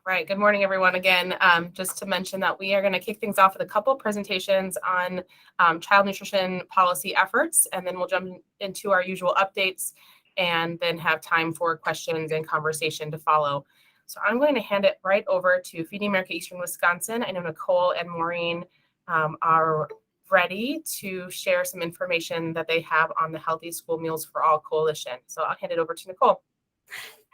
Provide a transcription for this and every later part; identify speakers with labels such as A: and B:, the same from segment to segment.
A: Right. Good morning, everyone. Again, just to mention that we are going to kick things off with a couple presentations on child nutrition policy efforts, and then we'll jump into our usual updates and then have time for questions and conversation to follow. So I'm going to hand it right over to Feeding America Eastern Wisconsin. I know Nicole and Maureen are ready to share some information that they have on the Healthy School Meals for All Coalition. So I'll hand it over to Nicole.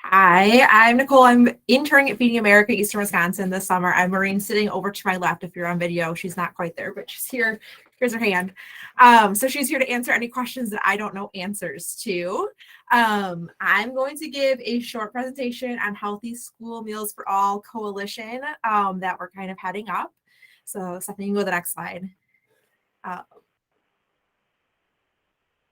B: Hi, I'm Nicole. I'm interning at Feeding America Eastern Wisconsin this summer. I'm Maureen sitting over to my left if you're on video. She's not quite there, but she's here. Here's her hand. So she's here to answer any questions that I don't know answers to. I'm going to give a short presentation on Healthy School Meals for All Coalition that we're kind of heading up. So Stephanie, you can go to the next slide.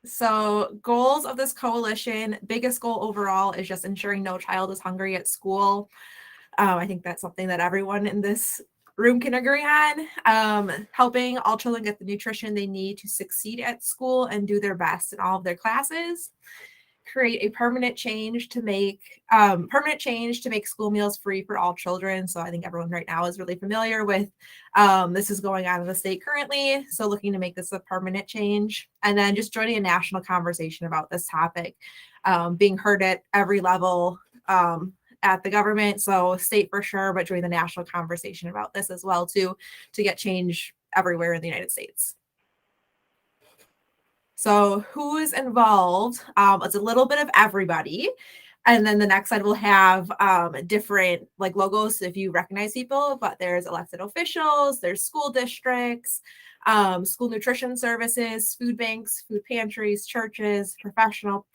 B: So goals of this coalition, biggest goal overall is just ensuring no child is hungry at school. I think that's something that everyone in this room can agree on. Helping all children get the nutrition they need to succeed at school and do their best in all of their classes. Create a permanent change to make school meals free for all children. So I think everyone right now is really familiar with this is going on in the state currently. So looking to make this a permanent change, and then just joining a national conversation about this topic, being heard at every level at the government. So state for sure, but join the national conversation about this as well too, to get change everywhere in the United States. So who is involved? It's a little bit of everybody. And then the next slide will have different like logos if you recognize people, but there's elected officials, there's school districts, school nutrition services, food banks, food pantries, churches, professional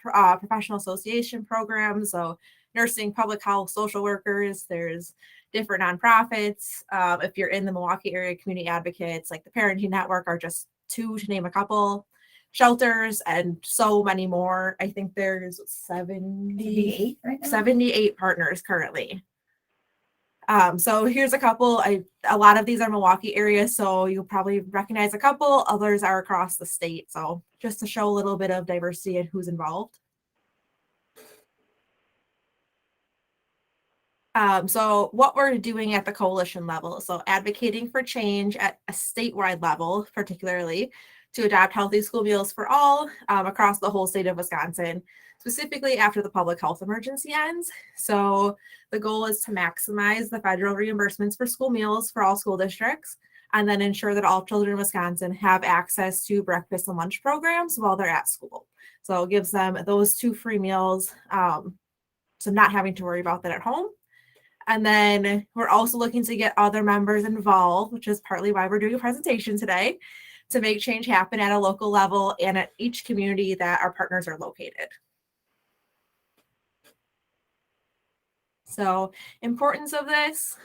B: association programs, so nursing, public health, social workers, there's different nonprofits. If you're in the Milwaukee area, community advocates like the Parenting Network are just two to name a couple. Shelters and so many more. I think there's 78 partners currently. So here's a couple. A lot of these are Milwaukee area, so you'll probably recognize a couple. Others are across the state. So just to show a little bit of diversity and who's involved. So what we're doing at the coalition level, so advocating for change at a statewide level, particularly to adopt healthy school meals for all across the whole state of Wisconsin, specifically after the public health emergency ends. So the goal is to maximize the federal reimbursements for school meals for all school districts, and then ensure that all children in Wisconsin have access to breakfast and lunch programs while they're at school. So it gives them those 2 free meals, so not having to worry about that at home. And then we're also looking to get other members involved, which is partly why we're doing a presentation today, to make change happen at a local level and at each community that our partners are located. So importance of this,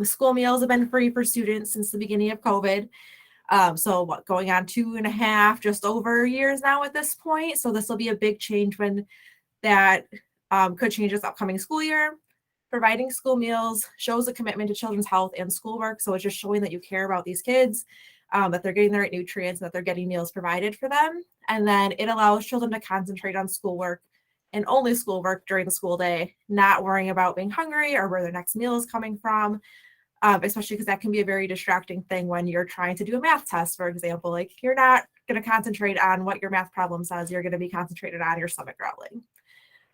B: school meals have been free for students since the beginning of COVID. So going on 2.5, just over years now at this point. So this will be a big change when that could change this upcoming school year. Providing school meals shows a commitment to children's health and schoolwork. So it's just showing that you care about these kids, that they're getting the right nutrients, and that they're getting meals provided for them. And then it allows children to concentrate on schoolwork and only schoolwork during the school day, not worrying about being hungry or where their next meal is coming from, especially because that can be a very distracting thing when you're trying to do a math test, for example. Like you're not going to concentrate on what your math problem says. You're going to be concentrated on your stomach growling.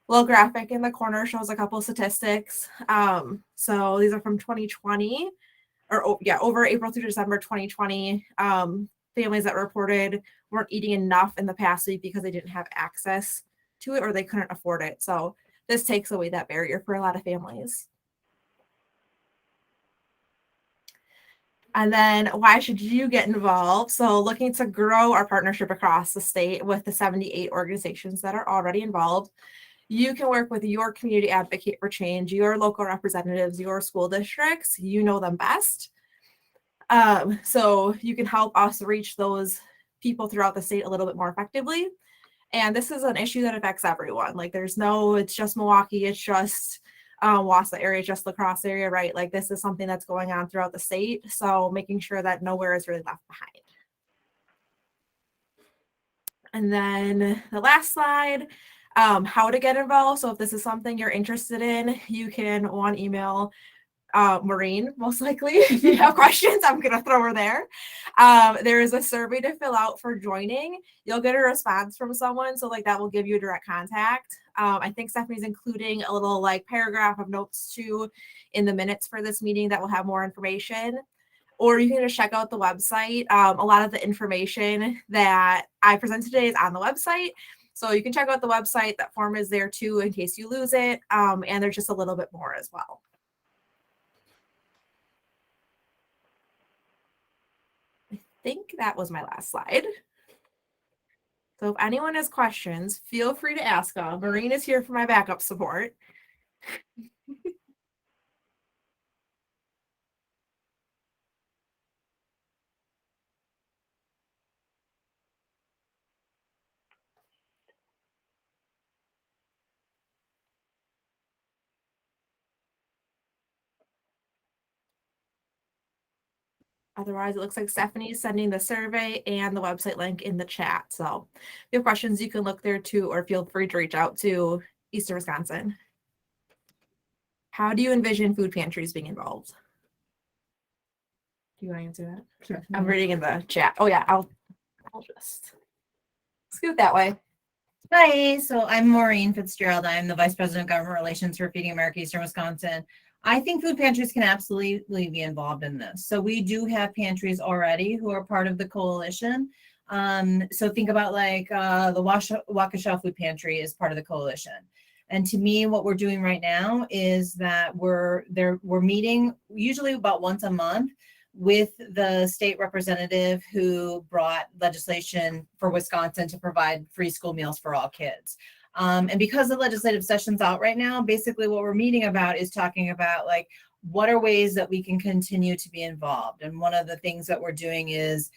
B: Little graphic in the corner shows a couple statistics. So these are from 2020, over April through December 2020. Families that reported weren't eating enough in the past week because they didn't have access to it or they couldn't afford it. So this takes away that barrier for a lot of families. And then why should you get involved? So looking to grow our partnership across the state with the 78 organizations that are already involved. You can work with your community advocate for change, your local representatives, your school districts. You know them best. So you can help us reach those people throughout the state a little bit more effectively. And this is an issue that affects everyone. Like it's just Milwaukee, it's just Wausau area, just La Crosse area, right? Like this is something that's going on throughout the state. So making sure that nowhere is really left behind. And then the last slide, how to get involved. So if this is something you're interested in, you can email Maureen, most likely. If you have questions, I'm going to throw her there. There is a survey to fill out for joining. You'll get a response from someone. So like that will give you a direct contact. I think Stephanie's including a little like paragraph of notes too in the minutes for this meeting that will have more information. Or you can just check out the website. A lot of the information that I present today is on the website. So you can check out the website. That form is there too in case you lose it. And there's just a little bit more as well. I think that was my last slide. So if anyone has questions, feel free to ask them. Maureen is here for my backup support. Otherwise, it looks like Stephanie is sending the survey and the website link in the chat. So if you have questions, you can look there too, or feel free to reach out to Eastern Wisconsin. How do you envision food pantries being involved? Do you want to answer that? Sure. I'm reading in the chat. Oh yeah, I'll just scoot that way.
C: Hi, so I'm Maureen Fitzgerald. I'm the Vice President of Government Relations for Feeding America Eastern Wisconsin. I think food pantries can absolutely be involved in this. So we do have pantries already who are part of the coalition. So think about like the Waukesha Food Pantry is part of the coalition. And to me, what we're doing right now is that we're meeting usually about once a month with the state representative who brought legislation for Wisconsin to provide free school meals for all kids. And because the legislative session's out right now, basically what we're meeting about is talking about like, what are ways that we can continue to be involved? And one of the things that we're doing is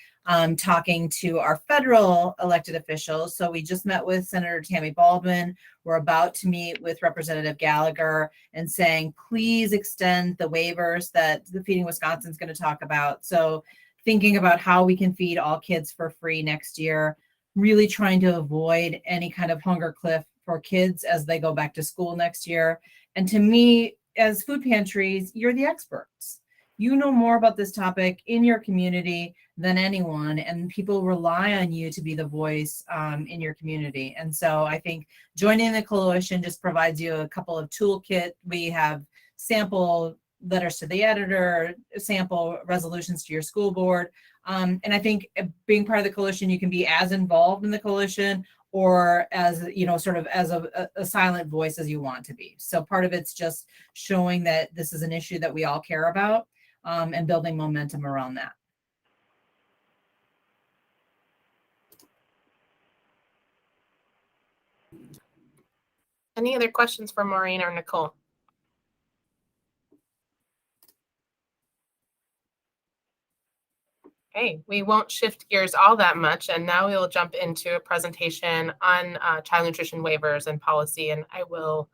C: talking to our federal elected officials. So we just met with Senator Tammy Baldwin. We're about to meet with Representative Gallagher and saying, please extend the waivers that the Feeding Wisconsin is going to talk about. So thinking about how we can feed all kids for free next year, really trying to avoid any kind of hunger cliff for kids as they go back to school next year. And to me, as food pantries, you're the experts. You know more about this topic in your community than anyone, and people rely on you to be the voice in your community. And so I think joining the coalition just provides you a couple of toolkit. We have sample letters to the editor, sample resolutions to your school board. And I think being part of the coalition, you can be as involved in the coalition or as, you know, sort of as a silent voice as you want to be. So part of it's just showing that this is an issue that we all care about and building momentum around that.
A: Any other questions for Maureen or Nicole? Okay, we won't shift gears all that much, and now we will jump into a presentation on child nutrition waivers and policy, and I will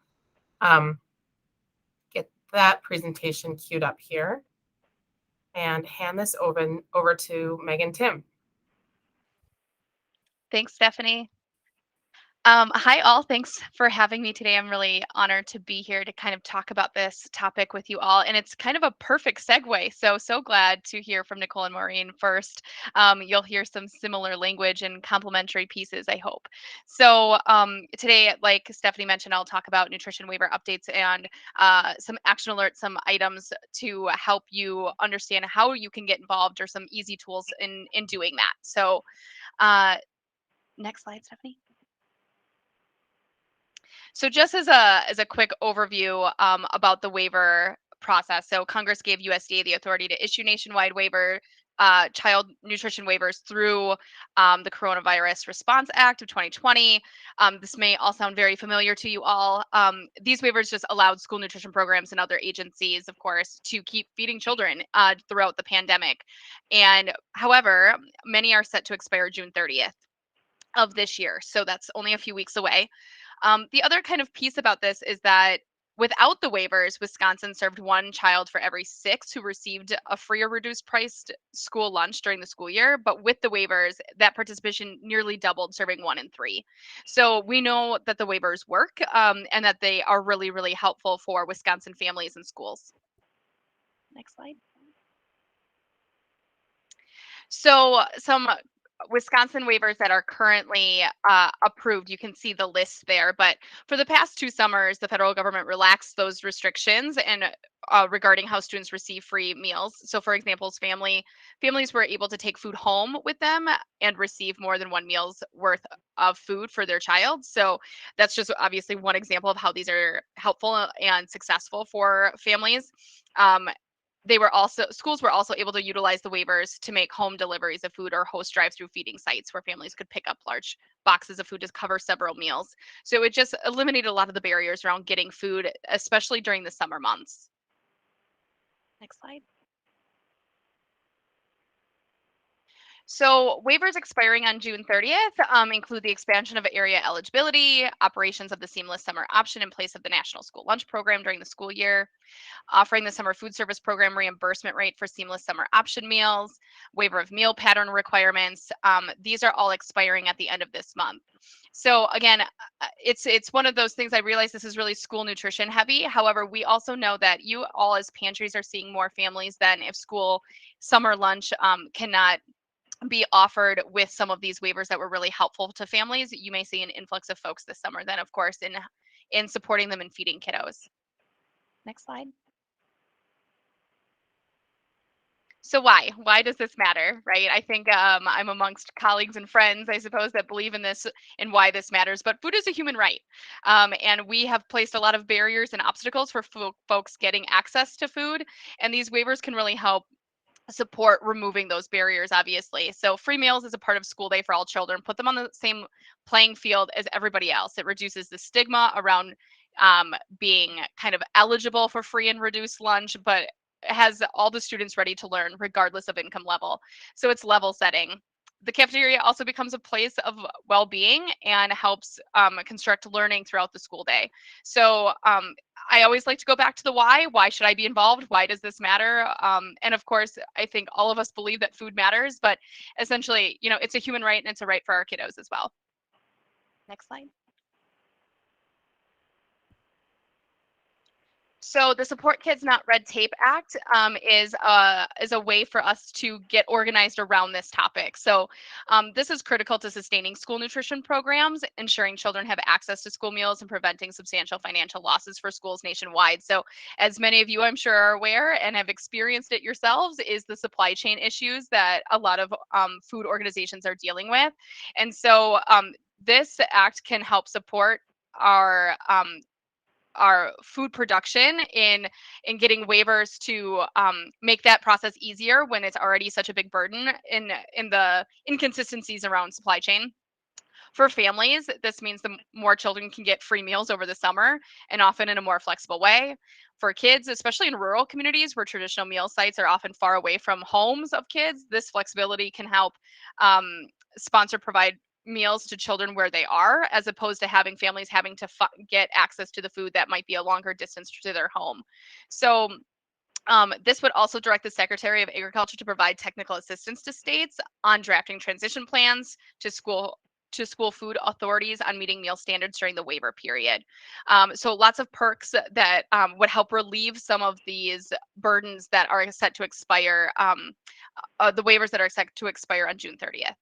A: get that presentation queued up here and hand this over to Megan Tim.
D: Thanks, Stephanie. Hi, all. Thanks for having me today. I'm really honored to be here to kind of talk about this topic with you all. And it's kind of a perfect segue. So glad to hear from Nicole and Maureen first. You'll hear some similar language and complementary pieces, I hope. So today, like Stephanie mentioned, I'll talk about nutrition waiver updates and some action alerts, some items to help you understand how you can get involved or some easy tools in doing that. So next slide, Stephanie. So just as a quick overview about the waiver process. So Congress gave USDA the authority to issue nationwide waiver child nutrition waivers through the Coronavirus Response Act of 2020. This may all sound very familiar to you all. These waivers just allowed school nutrition programs and other agencies, of course, to keep feeding children throughout the pandemic. And however, many are set to expire June 30th of this year. So that's only a few weeks away. The other kind of piece about this is that without the waivers, Wisconsin served one child for every 6 who received a free or reduced priced school lunch during the school year. But with the waivers, that participation nearly doubled, serving 1 in 3. So we know that the waivers work and that they are really, really helpful for Wisconsin families and schools. Next slide. So some Wisconsin waivers that are currently approved, you can see the list there. But for the past 2 summers, the federal government relaxed those restrictions and regarding how students receive free meals. So, for example, families were able to take food home with them and receive more than 1 meal's worth of food for their child. So that's just obviously one example of how these are helpful and successful for families. Um, Schools were also able to utilize the waivers to make home deliveries of food or host drive-through feeding sites where families could pick up large boxes of food to cover several meals. So it just eliminated a lot of the barriers around getting food, especially during the summer months. Next slide. So waivers expiring on June 30th include the expansion of area eligibility, operations of the seamless summer option in place of the National School Lunch Program during the school year, offering the summer food service program reimbursement rate for seamless summer option meals, waiver of meal pattern requirements. These are all expiring at the end of this month. So again, it's one of those things. I realize this is really school nutrition heavy. However, we also know that you all as pantries are seeing more families than if school summer lunch cannot be offered with some of these waivers that were really helpful to families. You may see an influx of folks this summer then, of course, in supporting them and feeding kiddos. Next slide. So why does this matter, right? I think I'm amongst colleagues and friends, I suppose, that believe in this and why this matters. But food is a human right, and we have placed a lot of barriers and obstacles for folks getting access to food, and these waivers can really help support removing those barriers, obviously. So free meals is a part of school day for all children. Put them on the same playing field as everybody else. It reduces the stigma around being kind of eligible for free and reduced lunch, but has all the students ready to learn regardless of income level. So it's level setting. The cafeteria also becomes a place of well-being and helps construct learning throughout the school day. So I always like to go back to the why. Why should I be involved? Why does this matter? And of course, I think all of us believe that food matters, but essentially, it's a human right and it's a right for our kiddos as well. Next slide. So the Support Kids Not Red Tape Act is a way for us to get organized around this topic. So this is critical to sustaining school nutrition programs, ensuring children have access to school meals, and preventing substantial financial losses for schools nationwide. So as many of you I'm sure are aware and have experienced it yourselves, is the supply chain issues that a lot of food organizations are dealing with. And so this act can help support our food production in getting waivers to make that process easier when it's already such a big burden in the inconsistencies around supply chain. For families, this means the more children can get free meals over the summer and often in a more flexible way. For kids, especially in rural communities where traditional meal sites are often far away from homes of kids, this flexibility can help provide meals to children where they are, as opposed to having families having to get access to the food that might be a longer distance to their home. So this would also direct the Secretary of Agriculture to provide technical assistance to states on drafting transition plans to school food authorities on meeting meal standards during the waiver period. So lots of perks that would help relieve some of these burdens that are set to expire, the waivers that are set to expire on June 30th.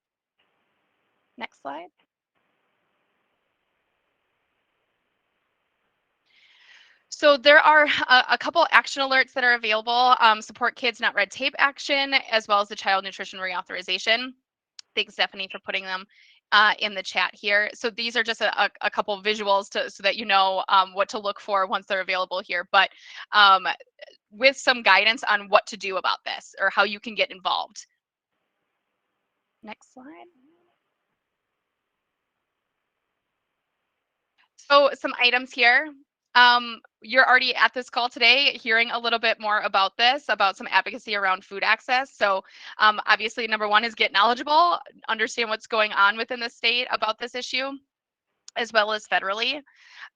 D: Next slide. So there are a couple action alerts that are available. Support Kids Not Red Tape action, as well as the child nutrition reauthorization. Thanks, Stephanie, for putting them in the chat here. So these are just a couple visuals so that you know what to look for once they're available here, but with some guidance on what to do about this or how you can get involved. Next slide. So some items here. You're already at this call today hearing a little bit more about this, about some advocacy around food access. So obviously, number one is get knowledgeable, understand what's going on within the state about this issue, as well as federally.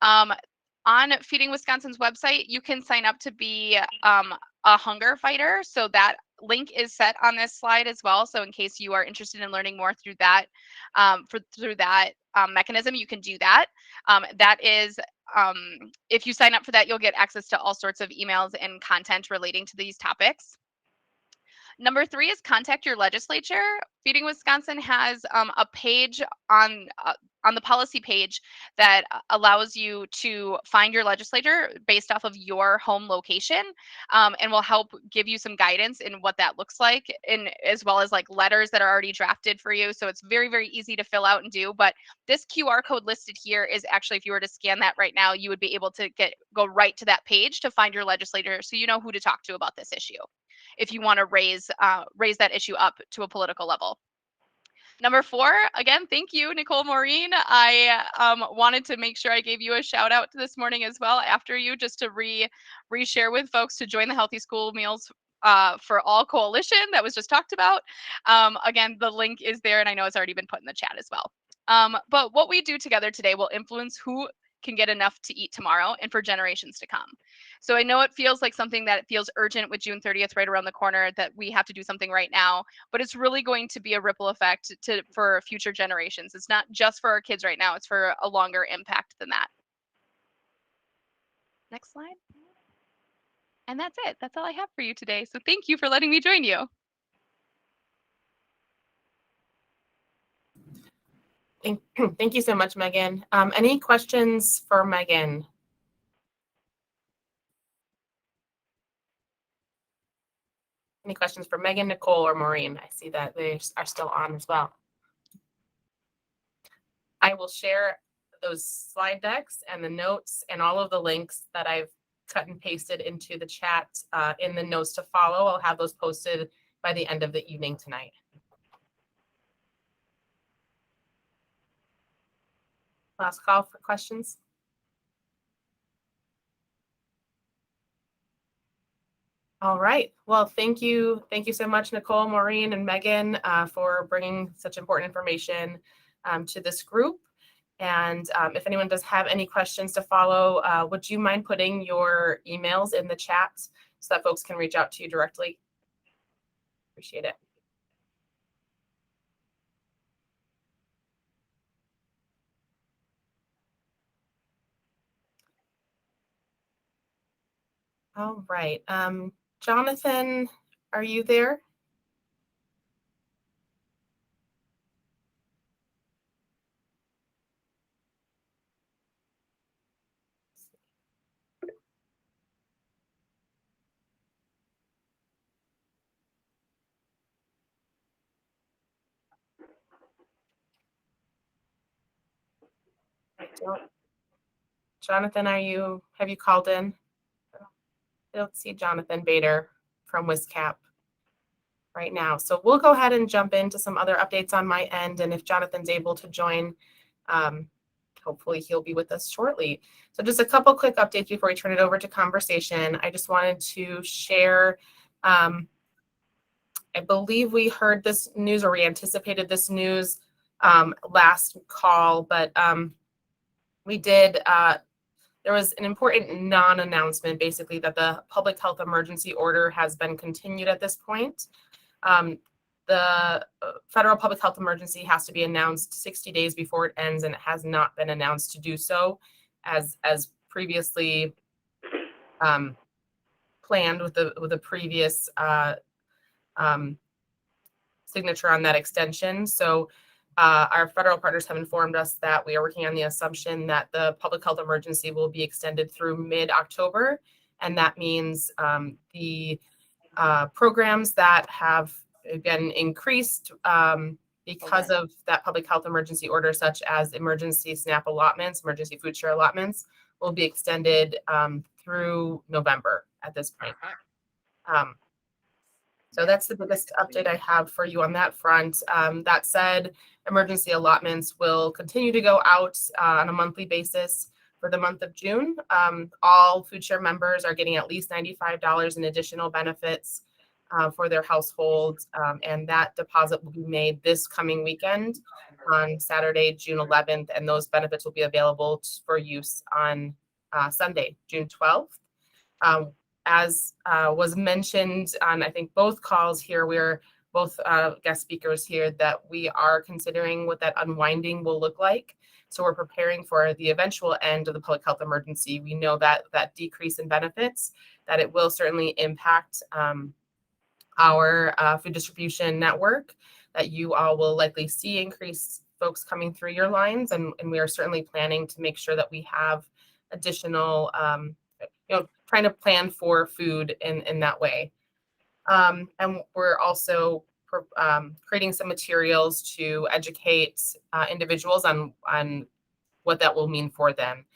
D: On Feeding Wisconsin's website, you can sign up to be a hunger fighter. So that link is set on this slide as well. So in case you are interested in learning more through that, mechanism, you can do that. That is if you sign up for that, you'll get access to all sorts of emails and content relating to these topics. Number 3 is contact your legislature. Feeding Wisconsin has a page on the policy page that allows you to find your legislator based off of your home location, and will help give you some guidance in what that looks like, and as well as like letters that are already drafted for you. So it's very, very easy to fill out and do. But this QR code listed here is actually, if you were to scan that right now, you would be able to go right to that page to find your legislator, so you know who to talk to about this issue if you want to raise that issue up to a political level. Number 4, again, thank you, Nicole Maureen. I wanted to make sure I gave you a shout out this morning as well after you, just to reshare with folks to join the Healthy School Meals for All Coalition that was just talked about. Again, the link is there, and I know it's already been put in the chat as well. But what we do together today will influence who can get enough to eat tomorrow and for generations to come. So I know it feels like something that feels urgent with June 30th right around the corner, that we have to do something right now, but it's really going to be a ripple effect for future generations. It's not just for our kids right now, it's for a longer impact than that. Next slide. And that's it. That's all I have for you today. So thank you for letting me join you.
A: Thank you so much, Megan. Any questions for Megan? Any questions for Megan, Nicole, or Maureen? I see that they are still on as well. I will share those slide decks and the notes and all of the links that I've cut and pasted into the chat in the notes to follow. I'll have those posted by the end of the evening tonight. Last call for questions. All right. Well, thank you. Thank you so much, Nicole, Maureen, and Megan, for bringing such important information to this group. And if anyone does have any questions to follow, would you mind putting your emails in the chat so that folks can reach out to you directly? Appreciate it. All right. Jonathan, are you there? Jonathan, have you called in? I don't see Jonathan Bader from WISCAP right now. So we'll go ahead and jump into some other updates on my end. And if Jonathan's able to join, hopefully he'll be with us shortly. So just a couple quick updates before we turn it over to conversation. I just wanted to share, I believe we heard this news, or we anticipated this news last call, but we did, there was an important non-announcement, basically, that the public health emergency order has been continued at this point. The federal public health emergency has to be announced 60 days before it ends, and it has not been announced to do so as previously planned with the previous signature on that extension. So our federal partners have informed us that we are working on the assumption that the public health emergency will be extended through mid-October. And that means the programs that have been increased because of that public health emergency order, such as emergency SNAP allotments, emergency food share allotments, will be extended through November at this point. So that's the biggest update I have for you on that front. That said, emergency allotments will continue to go out on a monthly basis for the month of June. All food share members are getting at least $95 in additional benefits for their households, and that deposit will be made this coming weekend on Saturday, June 11th, and those benefits will be available for use on Sunday, June 12th. As was mentioned on, I think, both calls here, we're both guest speakers here that we are considering what that unwinding will look like. So we're preparing for the eventual end of the public health emergency. We know that that decrease in benefits, that it will certainly impact our food distribution network, that you all will likely see increased folks coming through your lines. And we are certainly planning to make sure that we have additional, trying to plan for food in that way. And we're also creating some materials to educate individuals on what that will mean for them,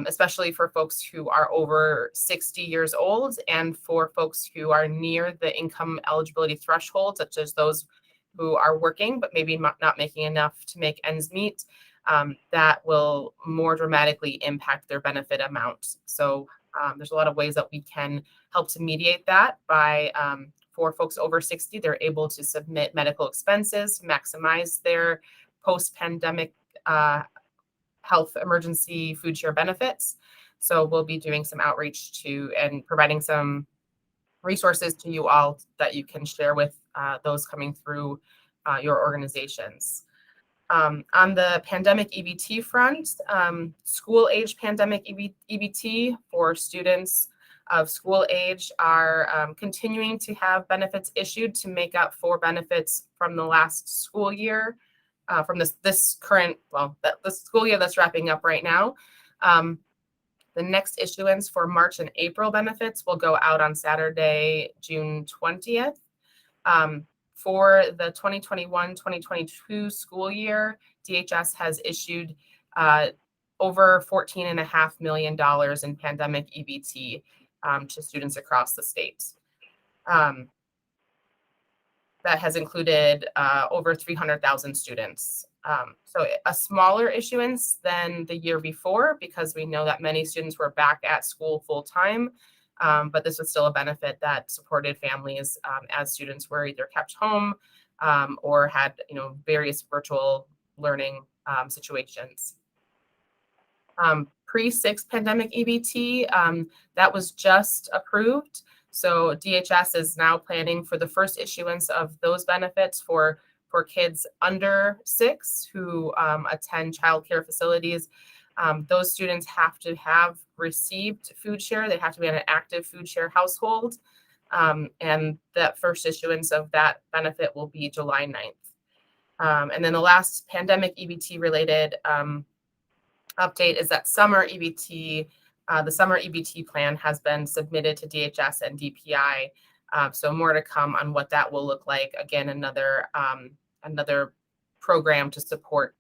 A: especially for folks who are over 60 years old and for folks who are near the income eligibility threshold, such as those who are working but maybe not making enough to make ends meet. That will more dramatically impact their benefit amount. So there's a lot of ways that we can help to mediate that by for folks over 60, they're able to submit medical expenses to maximize their post-pandemic health emergency food share benefits. So we'll be doing some outreach to and providing some resources to you all that you can share with those coming through your organizations. On the pandemic EBT front, school age pandemic EBT for students of school age are continuing to have benefits issued to make up for benefits from the last school year, from this current, the school year that's wrapping up right now. The next issuance for March and April benefits will go out on Saturday, June 20th. For the 2021-2022 school year, DHS has issued over $14.5 million in pandemic EBT to students across the state. That has included over 300,000 students. So a smaller issuance than the year before, because we know that many students were back at school full time. But this was still a benefit that supported families as students were either kept home or had, various virtual learning situations. Pre-6 pandemic EBT, that was just approved. So DHS is now planning for the first issuance of those benefits for kids under 6 who attend childcare facilities. Those students have to have received food share. They have to be in an active food share household. And that first issuance of that benefit will be July 9th. And then the last pandemic EBT related update is that summer EBT, the summer EBT plan has been submitted to DHS and DPI. So more to come on what that will look like. Again, another program to support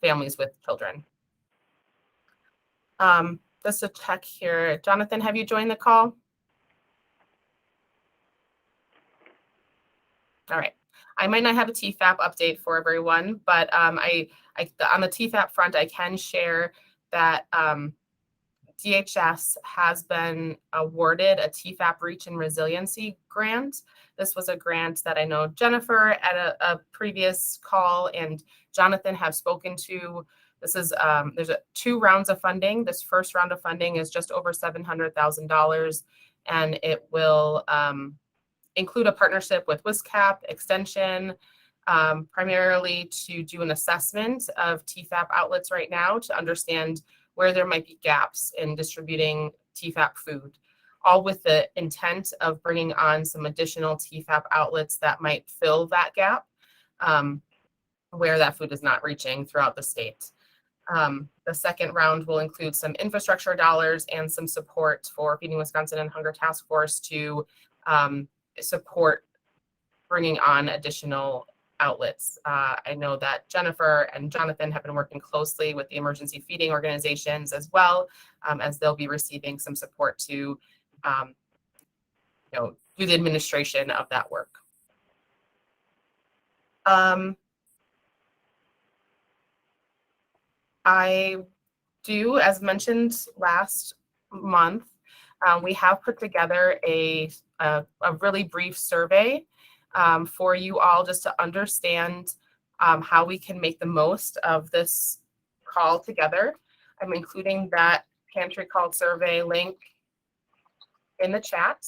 A: families with children. Just to check here, Jonathan, have you joined the call? All right. I might not have a TEFAP update for everyone, but on the TEFAP front, I can share that DHS has been awarded a TEFAP Reach and Resiliency grant. This was a grant that I know Jennifer at a previous call and Jonathan have spoken to. This is there's 2 rounds of funding. This first round of funding is just over $700,000, and it will include a partnership with WISCAP Extension, primarily to do an assessment of TEFAP outlets right now to understand where there might be gaps in distributing TEFAP food, all with the intent of bringing on some additional TEFAP outlets that might fill that gap where that food is not reaching throughout the state. The second round will include some infrastructure dollars and some support for Feeding Wisconsin and Hunger Task Force to support bringing on additional outlets. I know that Jennifer and Jonathan have been working closely with the emergency feeding organizations as well, as they'll be receiving some support to do the administration of that work. I do, as mentioned last month, we have put together a really brief survey for you all just to understand how we can make the most of this call together. I'm including that Pantry call survey link in the chat.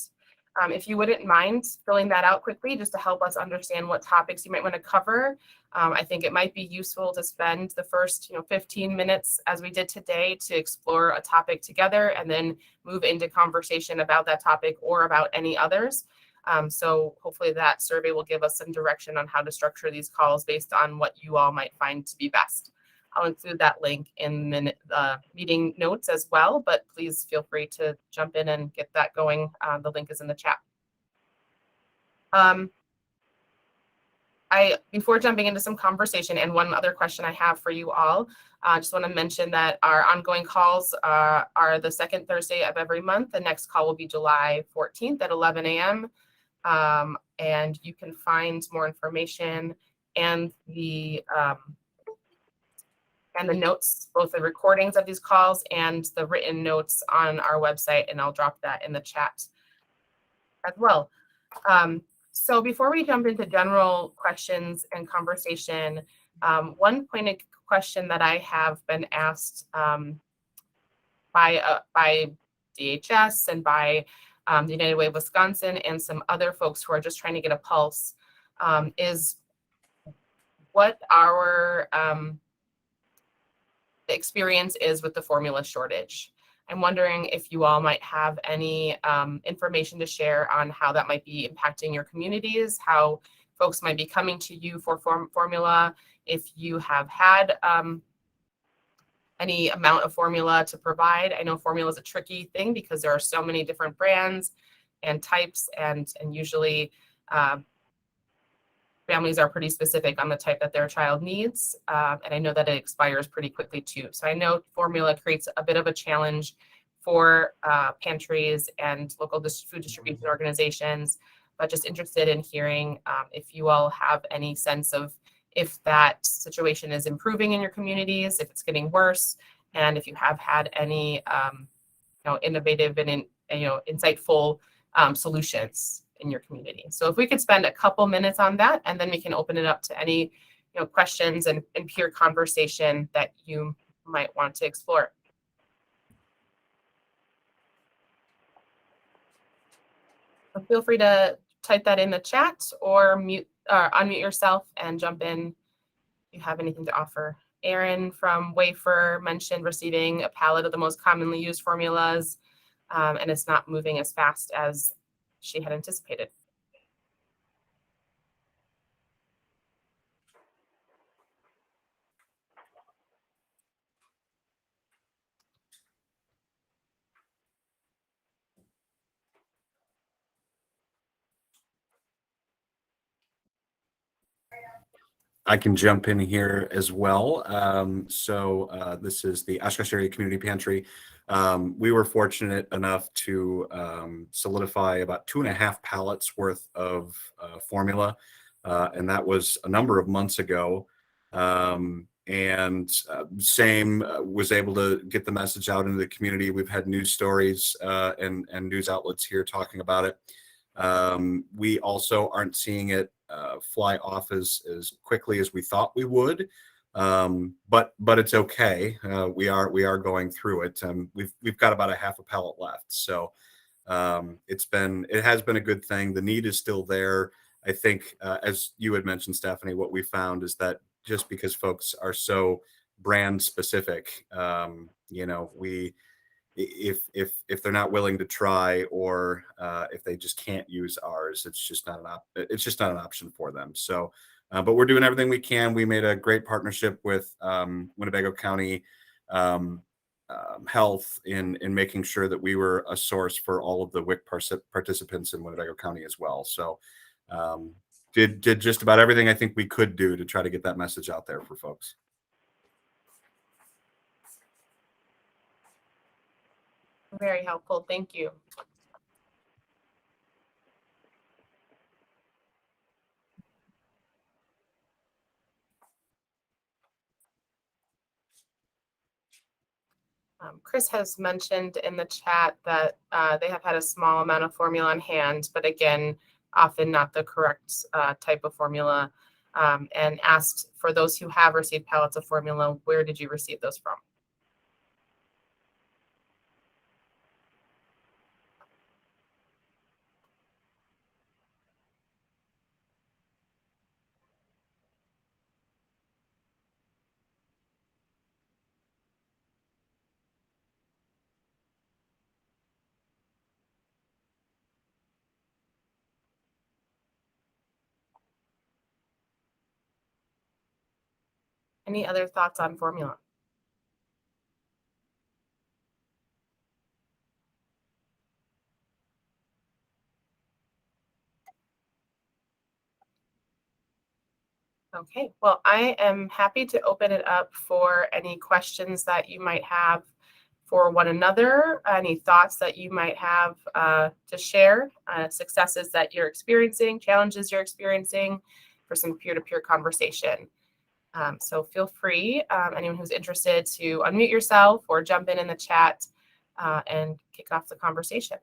A: If you wouldn't mind filling that out quickly, just to help us understand what topics you might want to cover. I think it might be useful to spend the first 15 minutes, as we did today, to explore a topic together and then move into conversation about that topic or about any others. So hopefully that survey will give us some direction on how to structure these calls based on what you all might find to be best. I'll include that link in the meeting notes as well, but please feel free to jump in and get that going. The link is in the chat. Before jumping into some conversation, and one other question I have for you all, I just want to mention that our ongoing calls are the second Thursday of every month. The next call will be July 14th at 11 a.m. And you can find more information and the notes, both the recordings of these calls and the written notes, on our website, and I'll drop that in the chat as well. So before we jump into general questions and conversation, one pointed question that I have been asked by DHS and by the United Way of Wisconsin and some other folks who are just trying to get a pulse is what our the experience is with the formula shortage. I'm wondering if you all might have any information to share on how that might be impacting your communities, how folks might be coming to you for formula, if you have had any amount of formula to provide. I know formula is a tricky thing because there are so many different brands and types, and usually families are pretty specific on the type that their child needs. And I know that it expires pretty quickly too. So I know formula creates a bit of a challenge for pantries and local food distribution organizations, but just interested in hearing if you all have any sense of if that situation is improving in your communities, if it's getting worse, and if you have had any innovative and insightful solutions in your community. So if we could spend a couple minutes on that, and then we can open it up to any questions and peer conversation that you might want to explore. So feel free to type that in the chat or unmute yourself and jump in if you have anything to offer. Erin from Wafer mentioned receiving a pallet of the most commonly used formulas, and it's not moving as fast as she had anticipated.
E: I can jump in here as well. This is the Oshkosh Area Community Pantry. We were fortunate enough to solidify about 2.5 pallets worth of formula, and that was a number of months ago. Same was able to get the message out into the community. We've had news stories and news outlets here talking about it. We also aren't seeing it fly off as quickly as we thought we would, but it's okay. We are going through it. We've got about a half a pallet left, so it has been a good thing. The need is still there. I think, as you had mentioned, Stephanie, what we found is that just because folks are so brand specific, if they're not willing to try, or if they just can't use ours, it's just not an option for them. So, but we're doing everything we can. We made a great partnership with Winnebago County Health in making sure that we were a source for all of the WIC participants in Winnebago County as well. So, did just about everything I think we could do to try to get that message out there for folks.
A: Very helpful. Thank you. Chris has mentioned in the chat that they have had a small amount of formula on hand, but again, often not the correct type of formula, and asked, for those who have received pallets of formula, where did you receive those from? Any other thoughts on formula? Okay, well, I am happy to open it up for any questions that you might have for one another, any thoughts that you might have to share, successes that you're experiencing, challenges you're experiencing, for some peer-to-peer conversation. So feel free, anyone who's interested, to unmute yourself or jump in the chat and kick off the conversation.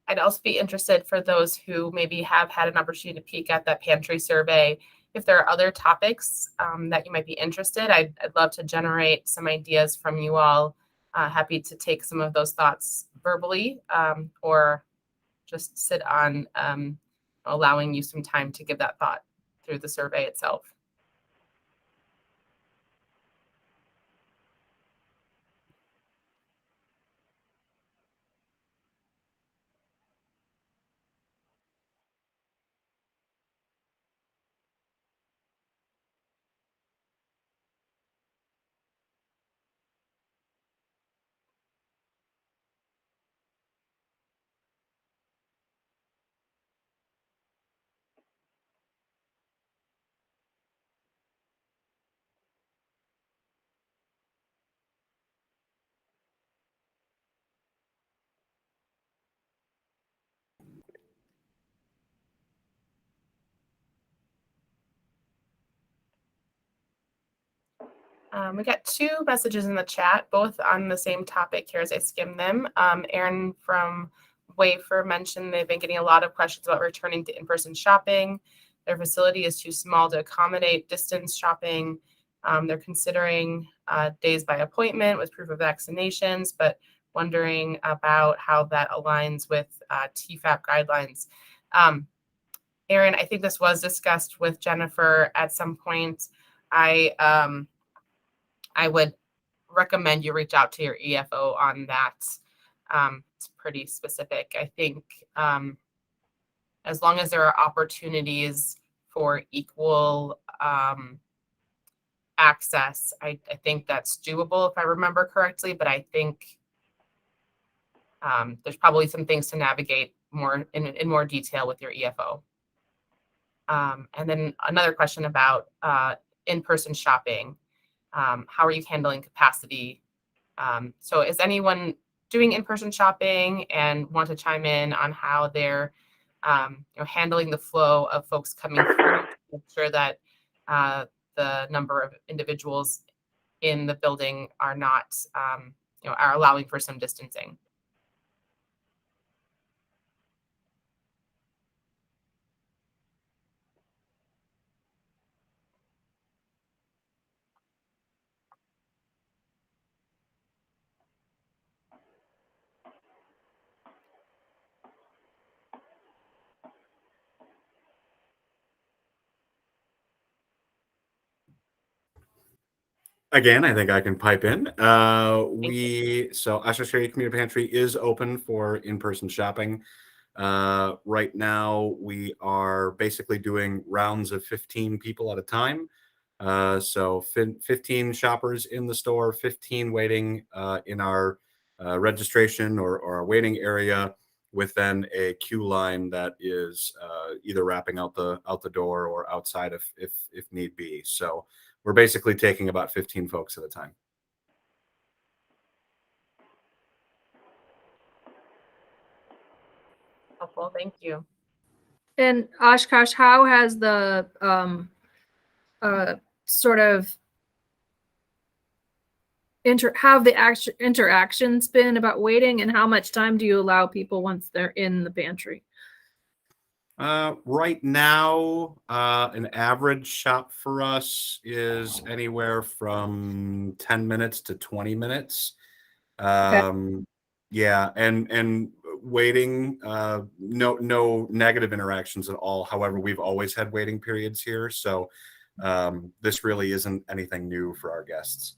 A: I'd also be interested, for those who maybe have had an opportunity to peek at that Pantry survey, if there are other topics that you might be interested. I'd love to generate some ideas from you all. Happy to take some of those thoughts verbally or just sit on allowing you some time to give that thought through the survey itself. We got two messages in the chat, both on the same topic here as I skim them. Erin from Wafer mentioned they've been getting a lot of questions about returning to in-person shopping. Their facility is too small to accommodate distance shopping. They're considering days by appointment with proof of vaccinations, but wondering about how that aligns with TEFAP guidelines. Erin, I think this was discussed with Jennifer at some point. I would recommend you reach out to your EFO on that. It's pretty specific. I think as long as there are opportunities for equal access, I think that's doable if I remember correctly, but I think there's probably some things to navigate more in more detail with your EFO. And then another question about in-person shopping. How are you handling capacity? So is anyone doing in-person shopping and want to chime in on how they're handling the flow of folks coming through to make sure that the number of individuals in the building are not, are allowing for some distancing?
E: Again, I think I can pipe in. So Osceola Community Pantry is open for in-person shopping. Right now, we are basically doing rounds of 15 people at a time. So 15 shoppers in the store, 15 waiting in our registration or our waiting area, with then a queue line that is either wrapping out the door or outside if need be. So we're basically taking about 15 folks at a time.
A: Helpful, thank you.
F: And Oshkosh, how has the sort of have the interactions been about waiting, and how much time do you allow people once they're in the pantry?
E: Right now, an average shop for us is anywhere from 10 minutes to 20 minutes. Yeah, and waiting, no negative interactions at all. However, we've always had waiting periods here, so this really isn't anything new for our guests.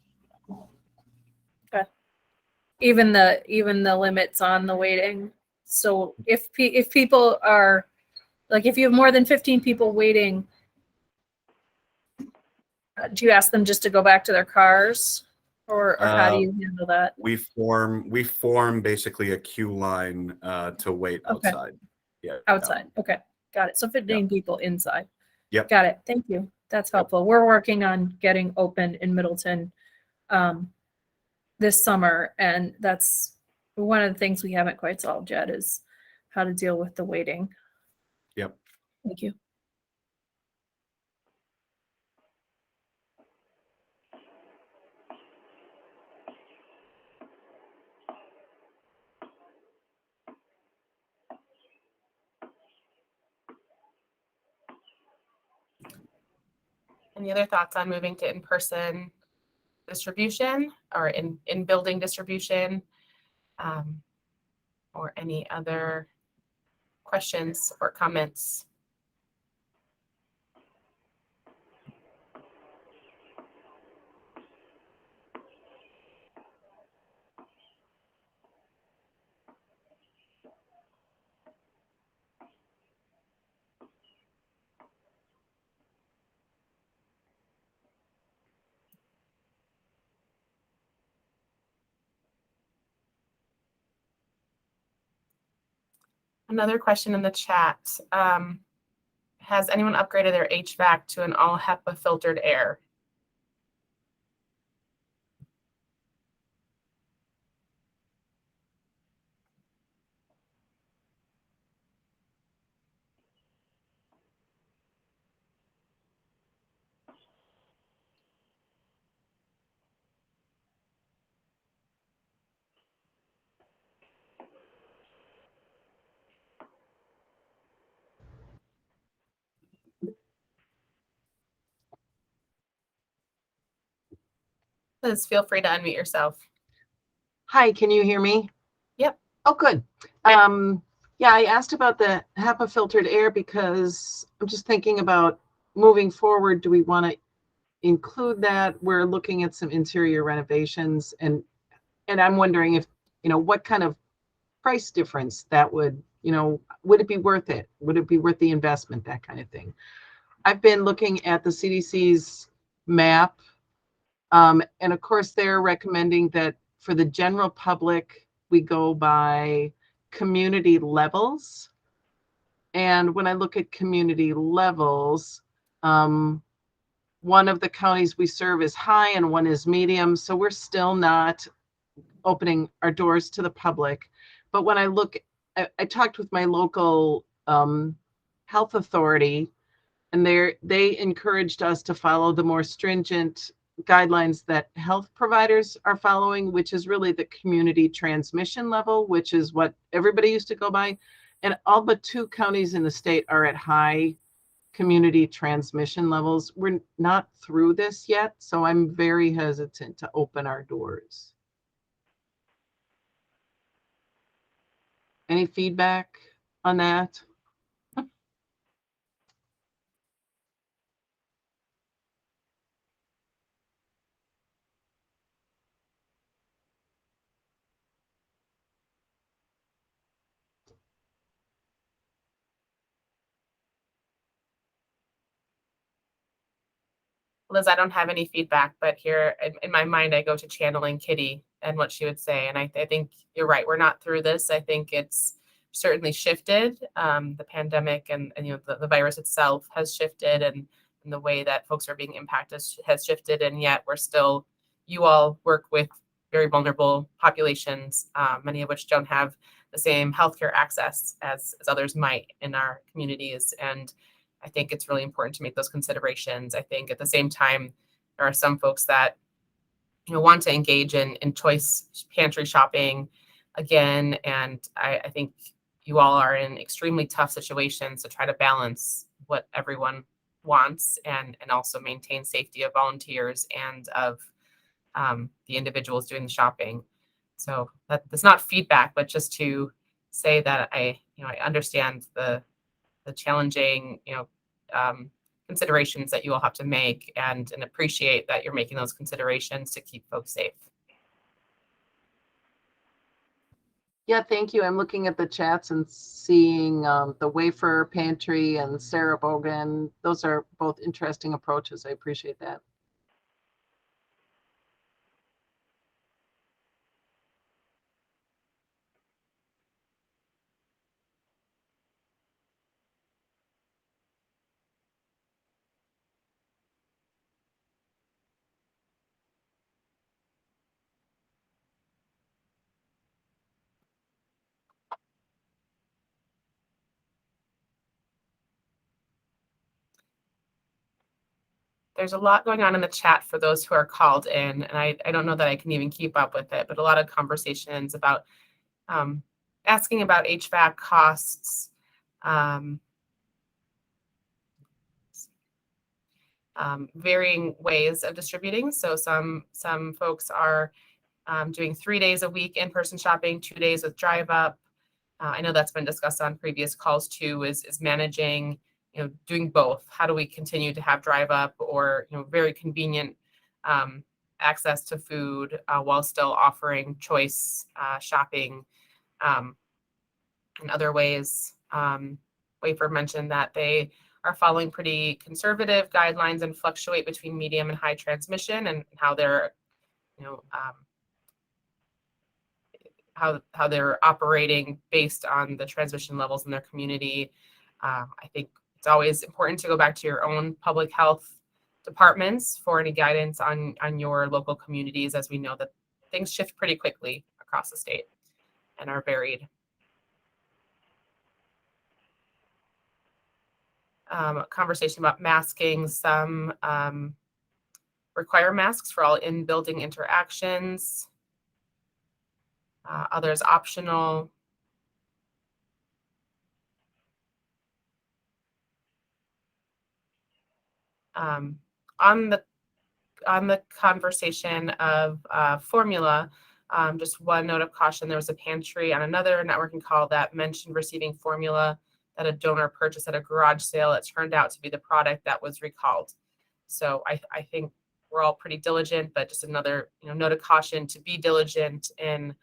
F: Even the limits on the waiting. So if people are like, if you have more than 15 people waiting, do you ask them just to go back to their cars, or how do you handle that?
E: We form basically a queue line to wait
F: Okay.
E: outside. Yeah.
F: Outside. Okay. Got it. So 15 people inside.
E: Yep.
F: Got it. Thank you. That's helpful. We're working on getting open in Middleton this summer, and that's one of the things we haven't quite solved yet, is how to deal with the waiting.
E: Yep.
F: Thank you.
A: Any other thoughts on moving to in-person distribution or in building distribution, or any other questions or comments? Another question in the chat. Has anyone upgraded their HVAC to an all HEPA filtered air? Liz, feel free to unmute yourself.
G: Hi, can you hear me?
A: Yep.
G: Oh, good. Yeah, I asked about the HEPA filtered air because I'm just thinking about moving forward. Do we want to include that? We're looking at some interior renovations, and I'm wondering if, what kind of price difference that would, would it be worth it? Would it be worth the investment? That kind of thing. I've been looking at the CDC's map, and of course they're recommending that for the general public, we go by community levels. And when I look at community levels, one of the counties we serve is high and one is medium. So we're still not opening our doors to the public. But when I look, I talked with my local health authority, and they encouraged us to follow the more stringent guidelines that health providers are following, which is really the community transmission level, which is what everybody used to go by. And all but 2 counties in the state are at high community transmission levels. We're not through this yet, so I'm very hesitant to open our doors. Any feedback on that?
A: Liz, I don't have any feedback, but here in my mind, I go to channeling Kitty and what she would say. And I think you're right. We're not through this. I think it's certainly shifted. The pandemic and the virus itself has shifted, and the way that folks are being impacted has shifted. And yet we're still, you all work with very vulnerable populations, many of which don't have the same healthcare access as others might in our communities. And I think it's really important to make those considerations. I think at the same time, there are some folks that want to engage in choice pantry shopping again. And I think you all are in extremely tough situations to try to balance what everyone wants and also maintain safety of volunteers and of the individuals doing the shopping. So that's not feedback, but just to say that I understand the challenging, considerations that you all have to make and appreciate that you're making those considerations to keep folks safe.
G: Yeah, thank you. I'm looking at the chats and seeing the Wafer Pantry and Sarah Bogan. Those are both interesting approaches. I appreciate that.
A: There's a lot going on in the chat for those who are called in, and I don't know that I can even keep up with it, but a lot of conversations about asking about HVAC costs, varying ways of distributing. So some folks are doing 3 days a week in-person shopping, 2 days with drive up. I know that's been discussed on previous calls too, is managing, doing both. How do we continue to have drive up or, very convenient access to food while still offering choice shopping in other ways. Wafer mentioned that they are following pretty conservative guidelines and fluctuate between medium and high transmission, and how they're, how they're operating based on the transmission levels in their community. I think it's always important to go back to your own public health departments for any guidance on your local communities, as we know that things shift pretty quickly across the state and are varied. Conversation about masking. Some require masks for all in-building interactions. Others optional. On the conversation of formula, just one note of caution: there was a pantry on another networking call that mentioned receiving formula that a donor purchased at a garage sale. It turned out to be the product that was recalled. So I think we're all pretty diligent, but just another note of caution to be diligent in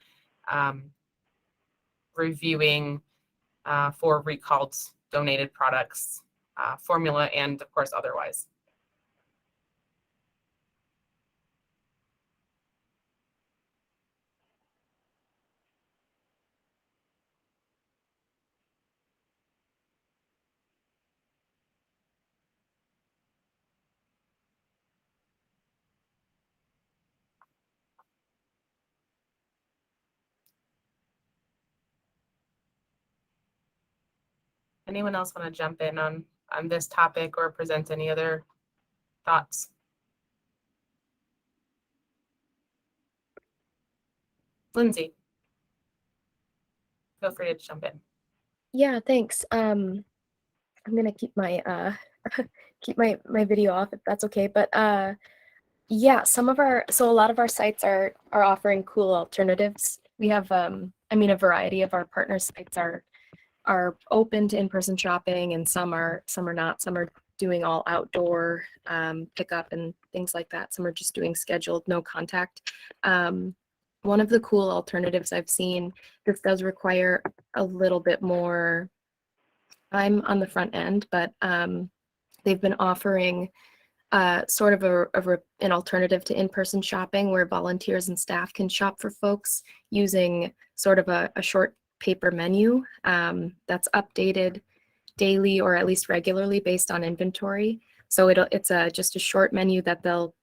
A: reviewing for recalled donated products, formula, and of course otherwise. Anyone else want to jump in on this topic or present any other thoughts? Lindsay, feel free to jump in.
H: Yeah, thanks. I'm gonna keep my keep my video off if that's okay. But yeah, a lot of our sites are offering cool alternatives. We have I mean, a variety of our partner sites are open to in-person shopping, and some are not. Some are doing all outdoor pickup and things like that. Some are just doing scheduled, no contact. One of the cool alternatives I've seen, this does require a little bit more time on the front end, but they've been offering sort of an alternative to in-person shopping, where volunteers and staff can shop for folks using sort of a short paper menu that's updated daily or at least regularly based on inventory. So it's just a short menu that they'll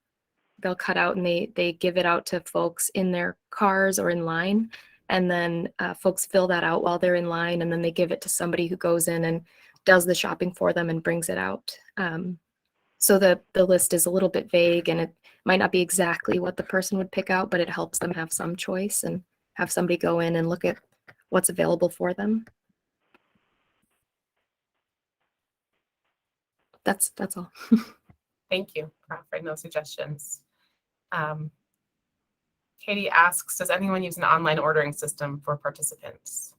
H: cut out, and they give it out to folks in their cars or in line, and then folks fill that out while they're in line, and then they give it to somebody who goes in and does the shopping for them and brings it out. So the list is a little bit vague and it might not be exactly what the person would pick out, but it helps them have some choice and have somebody go in and look at what's available for them. That's all.
A: Thank you for offering those suggestions. Katie asks, does anyone use an online ordering system for participants?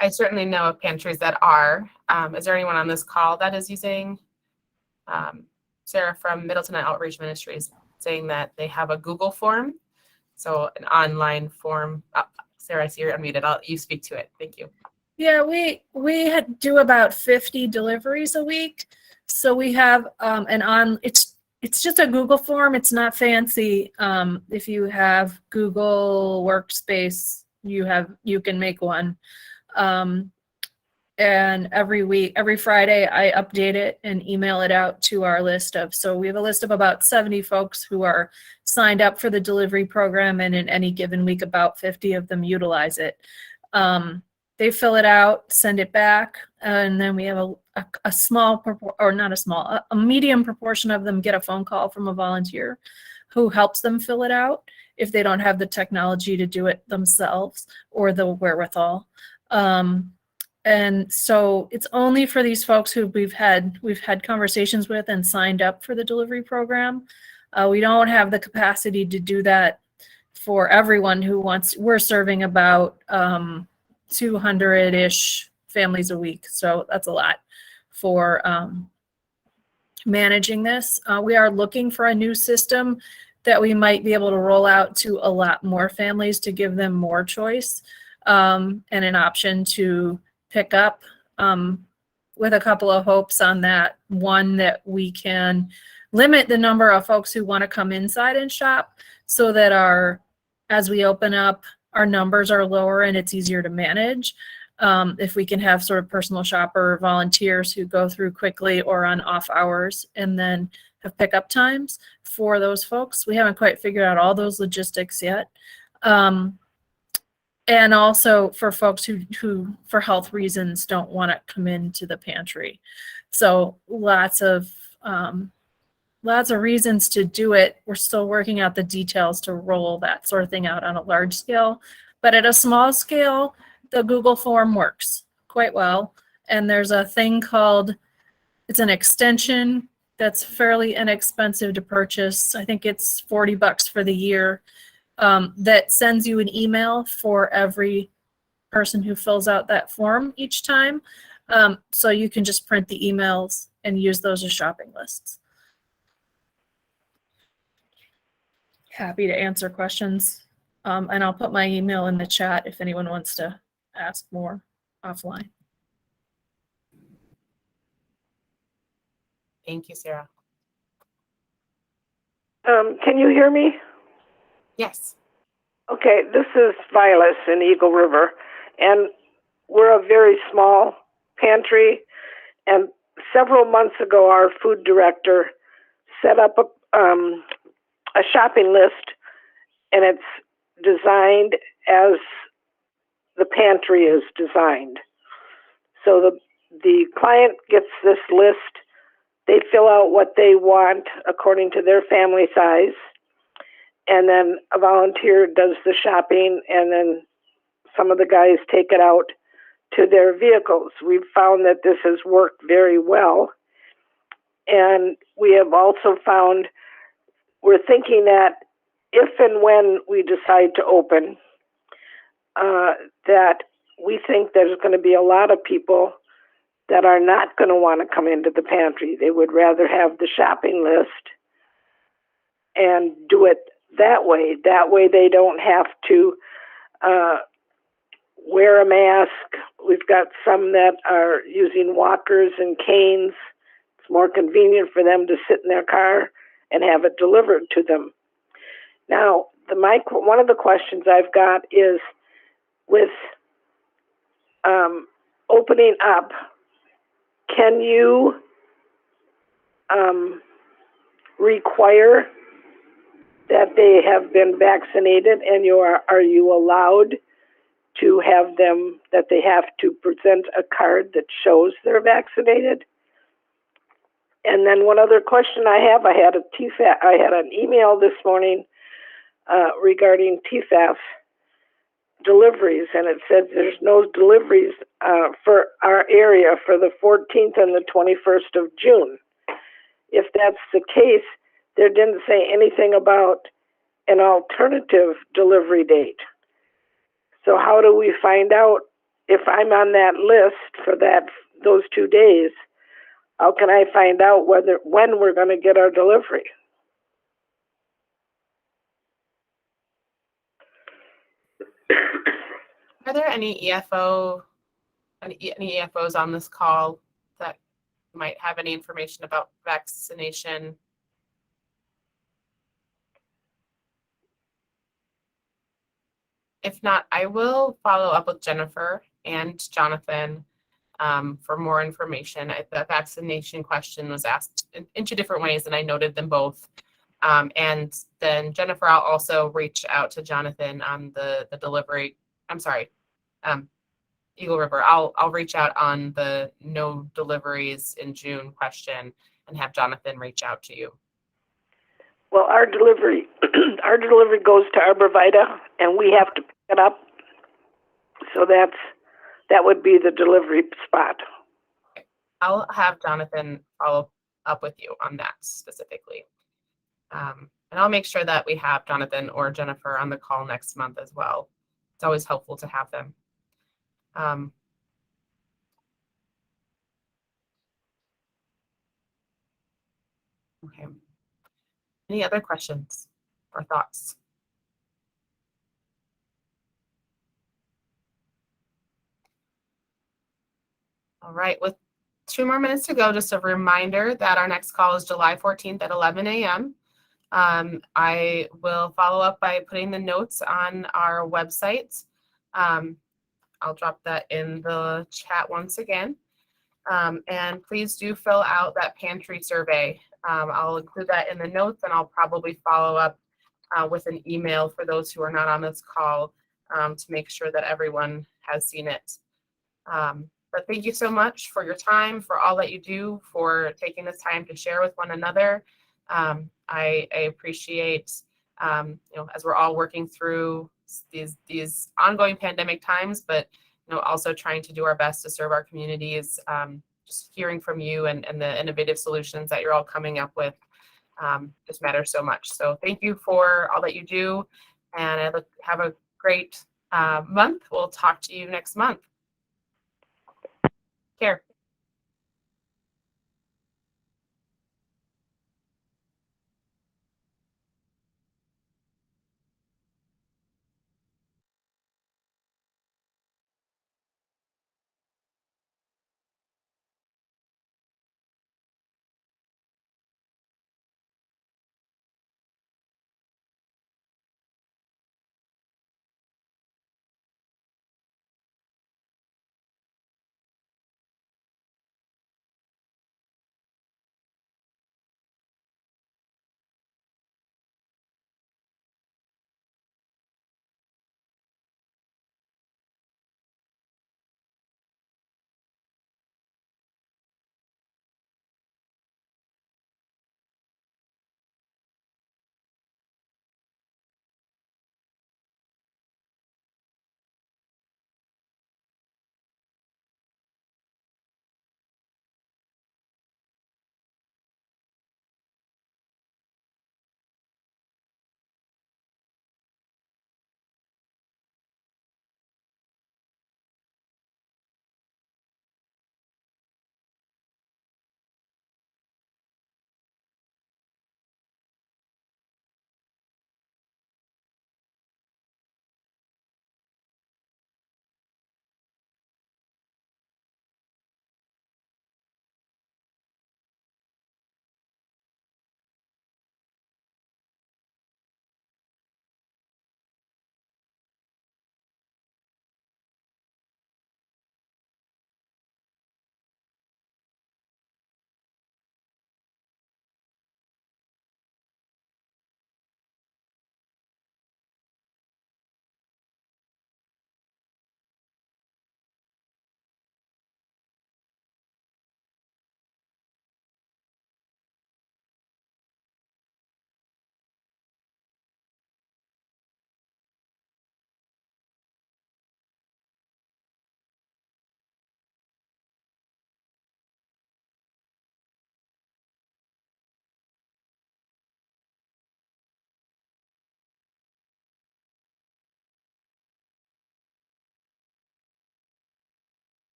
A: I certainly know of pantries that are. Is there anyone on this call that is using? Sarah from Middleton Outreach Ministries saying that they have a Google form, so an online form. Sarah, I see you're unmuted. I'll let you speak to it. Thank you.
F: Yeah, we do about 50 deliveries a week. So we have it's just a Google form. It's not fancy. If you have Google Workspace, you can make one. And every Friday I update it and email it out to our list of, so we have a list of about 70 folks who are signed up for the delivery program, and in any given week about 50 of them utilize it. They fill it out, send it back, and then we have a small or not a small, a medium proportion of them get a phone call from a volunteer who helps them fill it out if they don't have the technology to do it themselves or the wherewithal. And so it's only for these folks who we've had conversations with and signed up for the delivery program. We don't have the capacity to do that for everyone who wants. We're serving about 200-ish families a week, so that's a lot for managing this. We are looking for a new system that we might be able to roll out to a lot more families to give them more choice and an option to pick up, with a couple of hopes on that. One, that we can limit the number of folks who want to come inside and shop so that as we open up, our numbers are lower and it's easier to manage. If we can have sort of personal shopper volunteers who go through quickly or on off hours and then have pickup times for those folks. We haven't quite figured out all those logistics yet. And also for folks who for health reasons don't want to come into the pantry. So lots of reasons to do it. We're still working out the details to roll that sort of thing out on a large scale. But at a small scale, the Google form works quite well. And there's a thing called, it's an extension that's fairly inexpensive to purchase. I think it's $40 for the year. That sends you an email for every person who fills out that form each time. So you can just print the emails and use those as shopping lists. Happy to answer questions. And I'll put my email in the chat if anyone wants to ask more offline.
A: Thank you, Sarah.
I: Can you hear me?
A: Yes.
I: Okay, this is Violet in Eagle River, and we're a very small pantry, and several months ago our food director set up a shopping list, and it's designed as the pantry is designed. So the client gets this list, they fill out what they want according to their family size, and then a volunteer does the shopping, and then some of the guys take it out to their vehicles. We've found that this has worked very well. And we have also found, we're thinking that if and when we decide to open, that we think there's going to be a lot of people that are not going to want to come into the pantry. They would rather have the shopping list and do it that way. That way they don't have to wear a mask. We've got some that are using walkers and canes. It's more convenient for them to sit in their car and have it delivered to them. Now, one of the questions I've got is with opening up, can you require that they have been vaccinated, and are you allowed to have them, that they have to present a card that shows they're vaccinated? And then one other question I have, I had an email this morning regarding TEFAP deliveries, and it said there's no deliveries for our area for the 14th and the 21st of June. If that's the case, there didn't say anything about an alternative delivery date. So how do we find out if I'm on that list for those 2 days? How can I find out when we're going to get our delivery?
A: Are there any EFOs on this call that might have any information about vaccination? If not, I will follow up with Jennifer and Jonathan for more information. The vaccination question was asked in 2 different ways, and I noted them both. And then Jennifer, I'll also reach out to Jonathan on the delivery. I'm sorry, Eagle River. I'll reach out on the no deliveries in June question and have Jonathan reach out to you.
I: Well, our delivery goes to Arborvita, and we have to pick it up. So that would be the delivery spot.
A: I'll have Jonathan follow up with you on that specifically. And I'll make sure that we have Jonathan or Jennifer on the call next month as well. It's always helpful to have them. Okay. Any other questions or thoughts? All right, with 2 more minutes to go, just a reminder that our next call is July 14th at 11 a.m. I will follow up by putting the notes on our website. I'll drop that in the chat once again. And please do fill out that pantry survey. I'll include that in the notes, and I'll probably follow up with an email for those who are not on this call to make sure that everyone has seen it. But thank you so much for your time, for all that you do, for taking this time to share with one another. I appreciate, as we're all working through these ongoing pandemic times, but also trying to do our best to serve our communities. Just hearing from you and the innovative solutions that you're all coming up with just matters so much. So thank you for all that you do, and have a great month. We'll talk to you next month. Care.